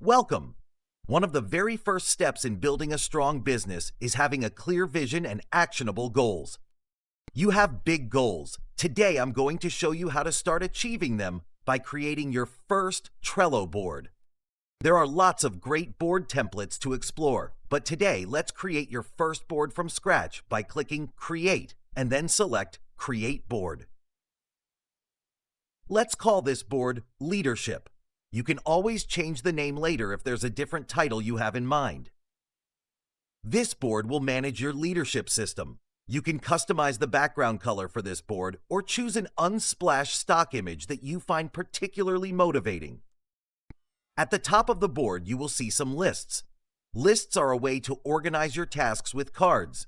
Welcome! One of the very first steps in building a strong business is having a clear vision and actionable goals. You have big goals. Today, I'm going to show you how to start achieving them by creating your first Trello board. There are lots of great board templates to explore, but today, let's create your first board from scratch by clicking Create and then select Create Board. Let's call this board Leadership. You can always change the name later if there's a different title you have in mind. This board will manage your leadership system. You can customize the background color for this board or choose an unsplash stock image that you find particularly motivating. At the top of the board, you will see some lists. Lists are a way to organize your tasks with cards.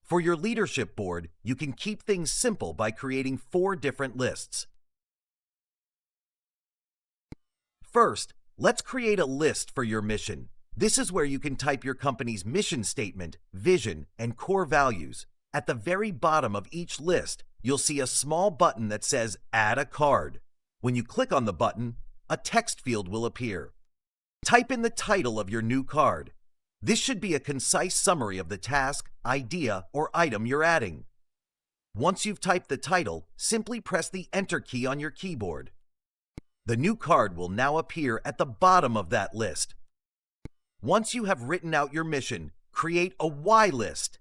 For your leadership board, you can keep things simple by creating 4 different lists. First, let's create a list for your mission. This is where you can type your company's mission statement, vision, and core values. At the very bottom of each list, you'll see a small button that says Add a Card. When you click on the button, a text field will appear. Type in the title of your new card. This should be a concise summary of the task, idea, or item you're adding. Once you've typed the title, simply press the Enter key on your keyboard. The new card will now appear at the bottom of that list. Once you have written out your mission, create a why list.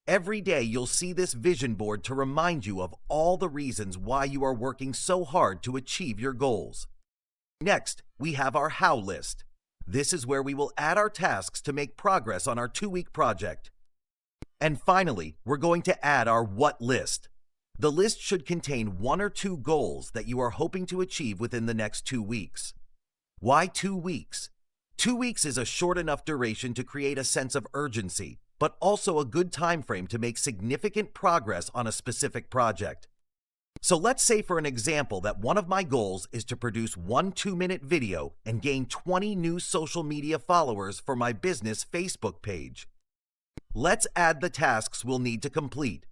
Every day you'll see this vision board to remind you of all the reasons why you are working so hard to achieve your goals. Next, we have our how list. This is where we will add our tasks to make progress on our 2-week project. And finally, we're going to add our what list. The list should contain 1 or 2 goals that you are hoping to achieve within the next 2 weeks. Why 2 weeks? 2 weeks is a short enough duration to create a sense of urgency, but also a good time frame to make significant progress on a specific project. So let's say for an example that one of my goals is to produce 1 2-minute video and gain 20 new social media followers for my business Facebook page. Let's add the tasks we'll need to complete.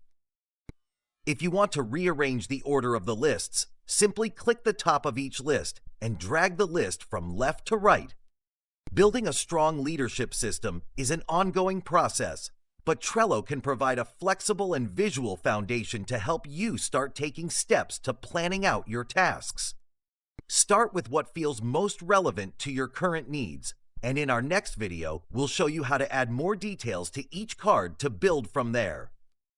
If you want to rearrange the order of the lists, simply click the top of each list and drag the list from left to right. Building a strong leadership system is an ongoing process, but Trello can provide a flexible and visual foundation to help you start taking steps to planning out your tasks. Start with what feels most relevant to your current needs, and in our next video, we'll show you how to add more details to each card to build from there.